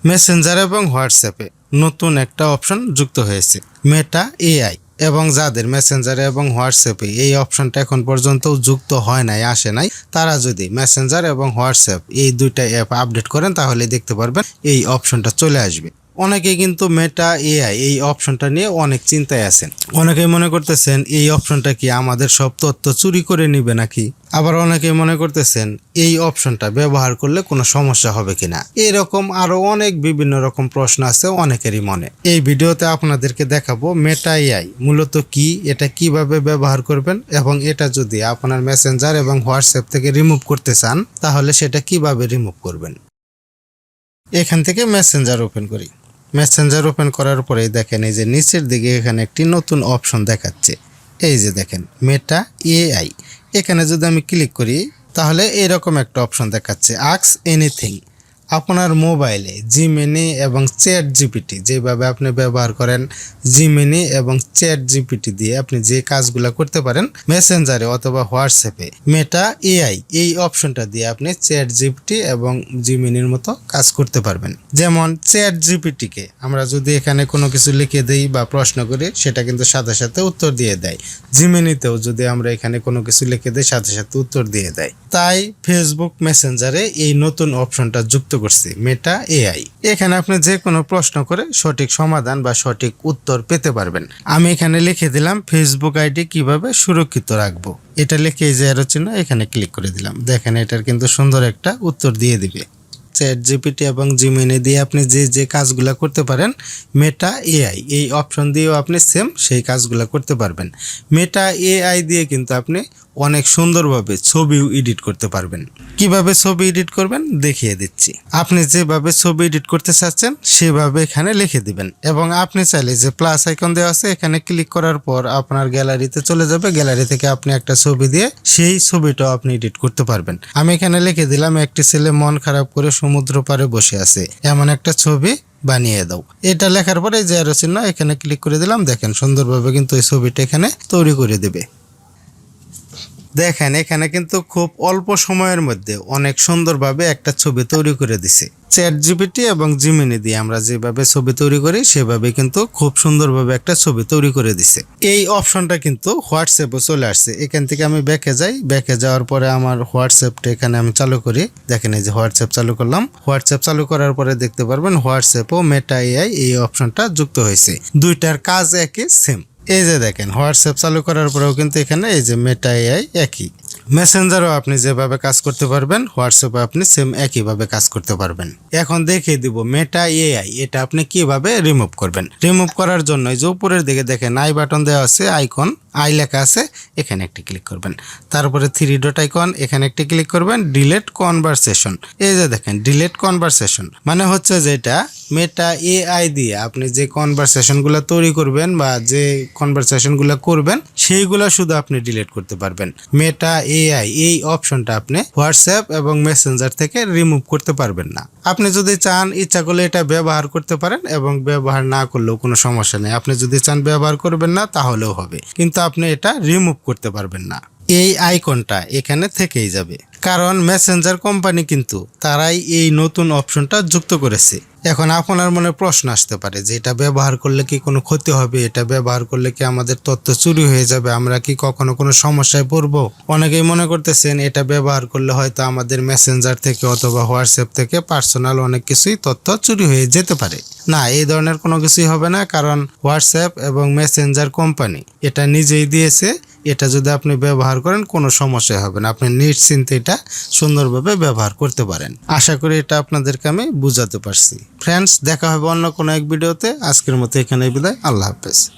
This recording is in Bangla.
মেসেঞ্জার এবং হোয়াটসঅ্যাপে নতুন একটা অপশন যুক্ত হয়েছে, মেটা এআই। এবং যাদের মেসেঞ্জারে এবং হোয়াটসঅ্যাপে এই অপশনটা এখন পর্যন্ত যুক্ত হয় নাই, আসে নাই, তারা যদি মেসেঞ্জার এবং হোয়াটসঅ্যাপ এই দুইটা অ্যাপ আপডেট করেন তাহলে দেখতে পারবেন এই অপশনটা চলে আসবে। অনেকেই কিন্তু মেটা এআই এই অপশনটা নিয়ে অনেক চিন্তায় আছেন। অনেকেই মনে করতেছেন এই অপশনটা কি আমাদের সব তথ্য চুরি করে নিবে নাকি। আবার অনেকেই মনে করতেছেন এই অপশনটা ব্যবহার করলে কোনো সমস্যা হবে কিনা। এরকম আরো অনেক বিভিন্ন রকম প্রশ্ন আছে অনেকেরই মনে। এই ভিডিওতে আপনাদেরকে দেখাবো মেটা এআই মূলত কি, এটা কিভাবে ব্যবহার করবেন, এবং এটা যদি আপনার মেসেঞ্জার এবং হোয়াটসঅ্যাপ থেকে রিমুভ করতে চান তাহলে সেটা কিভাবে রিমুভ করবেন। এখান থেকে মেসেঞ্জার ওপেন করি। মেসেঞ্জার ওপেন করার পরে দেখেন এই যে নিচের দিকে এখানে একটি নতুন অপশন দেখাচ্ছে, এই যে দেখেন মেটা এআই। এখানে যদি আমি ক্লিক করি তাহলে এরকম একটা অপশন দেখাচ্ছে আস্ক এনিথিং। আপনার মোবাইলে জিমিনি এবং চ্যাট জিপিটি যেভাবে আপনি ব্যবহার করেন, জিমিনি এবং চ্যাট জিপিটি দিয়ে আপনি যে কাজগুলো করতে পারেন মেসেঞ্জারে অথবা হোয়াটসঅ্যাপে, মেটা এআই এই অপশনটা দিয়ে আপনি চ্যাট জিপিটি এবং জিমিনির মতো কাজ করতে পারবেন। যেমন চ্যাট জিপিটিকে আমরা যদি এখানে কোনো কিছু লিখে দিই বা প্রশ্ন করি সেটা কিন্তু সাথে সাথে উত্তর দিয়ে দেয়। জিমিনিতেও যদি আমরা এখানে কোনো কিছু লিখে দিই সাথে সাথে উত্তর দিয়ে দেয়। তাই ফেসবুক মেসেঞ্জারে এই নতুন অপশনটা যুক্ত করছি মেটা এআই। এখানে আপনি যে কোনো প্রশ্ন করে সঠিক সমাধান বা সঠিক উত্তর পেতে পারবেন। আমি এখানে লিখে দিলাম ফেসবুক আইডি কিভাবে সুরক্ষিত রাখবো, এটা লিখে এই যে অ্যারো চিহ্ন এখানে ক্লিক করে দিলাম। দেখেন এটার কিন্তু সুন্দর একটা উত্তর দিয়ে দিবে। চ্যাট জিপিটি এবং জিমিনি দিয়ে আপনি যে যে কাজগুলো করতে পারেন মেটা এআই এই অপশন দিয়েও আপনি সেম সেই কাজগুলো করতে পারবেন। মেটা এআই দিয়ে কিন্তু আপনি অনেক সুন্দরভাবে ছবিও এডিট করতে পারবেন। কিভাবে ছবি এডিট করবেন দেখিয়ে দিচ্ছি। আপনি যেভাবে ছবি এডিট করতে চাচ্ছেন সেভাবে এখানে লিখে দিবেন, এবং আপনি চাইলে যে প্লাস আইকন দেওয়া আছে এখানে ক্লিক করার পর আপনার গ্যালারিতে চলে যাবে। গ্যালারি থেকে আপনি একটা ছবি দিয়ে সেই ছবিটাও আপনি এডিট করতে পারবেন। আমি এখানে লিখে দিলাম একটি ছেলে মন খারাপ করে সমুদ্র পাড়ে বসে আছে, এমন একটা ছবি বানিয়ে দাও। এটা লেখার পরে যে অ্যারো চিহ্ন এখানে ক্লিক করে দিলাম। দেখেন সুন্দরভাবে কিন্তু এই ছবিটা এখানে তৈরি করে দেবে। দেখেন এখানে কিন্তু খুব অল্প সময়ের মধ্যে অনেক সুন্দরভাবে একটা ছবি তৈরি করে দিছে। চ্যাট জিপিটি এবং জিমিনি দিয়ে আমরা যেভাবে ছবি তৈরি করি সেভাবে কিন্তু খুব সুন্দরভাবে একটা ছবি তৈরি করে দিছে। এই অপশনটা কিন্তু হোয়াটসঅ্যাপে চলে আসছে। এখান থেকে আমি ব্যাকে যাই, ব্যাকে যাওয়ার পরে আমার হোয়াটসঅ্যাপটা এখানে আমি চালু করি। দেখেন এই যে হোয়াটসঅ্যাপ চালু করলাম। হোয়াটসঅ্যাপ চালু করার পরে দেখতে পারবেন হোয়াটসঅ্যাপও মেটা এআই এই অপশনটা যুক্ত হয়েছে। দুইটার কাজ একই, সেম। এই যে দেখেন হোয়াটসঅ্যাপ চালু করার পরেও কিন্তু এখানে এই যে মেটা এআই একই। মেসেঞ্জারও আপনি যেভাবে কাজ করতে পারবেন হোয়াটসঅ্যাপে আপনি সেম একইভাবে কাজ করতে পারবেন। এখন দেখিয়ে দিব মেটা এআই এটা আপনি কিভাবে রিমুভ করবেন। রিমুভ করার জন্য এই যে উপরের দিকে দেখেন আই বাটন দেওয়া আছে, আইকন আই লেখা আছে, এখানে একটি ক্লিক করবেন। তারপরে 3 ডট আইকন এখানে একটি ক্লিক করবেন। ডিলেট কনভারসেশন, এই যে দেখেন ডিলেট কনভারসেশন মানে হচ্ছে যেটা মেটা এআই দিয়ে আপনি যে কনভারসেশনগুলো তৈরি করবেন বা যে কনভারসেশনগুলো করবেন সেইগুলো শুধু আপনি ডিলিট করতে পারবেন। মেটা এআই এই অপশনটা আপনি হোয়াটসঅ্যাপ এবং মেসেঞ্জার থেকে রিমুভ করতে পারবেন না। আপনি যদি চান ইচ্ছা করলে এটা ব্যবহার করতে পারেন, এবং ব্যবহার না করলেও কোনো সমস্যা নেই। আপনি যদি চান ব্যবহার করবেন না তাহলেও হবে, কিন্তু আপনি এটা রিমুভ করতে পারবেন না। এই আইকনটা এখানে থেকেই যাবে, কারণ মেসেঞ্জার কোম্পানি কিন্তু তারাই এই নতুন অপশনটা যুক্ত করেছে। এখন আপনার মনে প্রশ্ন আসতে পারে যে এটা ব্যবহার করলে কি কোনো ক্ষতি হবে, এটা ব্যবহার করলে কি আমাদের তথ্য চুরি হয়ে যাবে, আমরা কি কখনো কোনো সমস্যায় পড়বো। অনেকেই মনে করতেছেন এটা ব্যবহার করলে হয়তো আমাদের মেসেঞ্জার থেকে অথবা হোয়াটসঅ্যাপ থেকে পার্সোনাল অনেক কিছুই তথ্য চুরি হয়ে যেতে পারে। না, এই ধরনের কোনো কিছুই হবে না, কারণ হোয়াটসঅ্যাপ এবং মেসেঞ্জার কোম্পানি এটা নিজেই দিয়েছে। এটা যদি আপনি ব্যবহার করেন কোনো সমস্যা হবে না, আপনি নিশ্চিন্তে এটা সুন্দরভাবে ব্যবহার করতে পারেন। আশা করি এটা আপনাদেরকে আমি বুঝাতে পারছি। ফ্রেন্ডস, দেখা হবে অন্য কোনো এক ভিডিওতে। আজকের মতো এখানে বিদায়। আল্লাহ হাফেজ।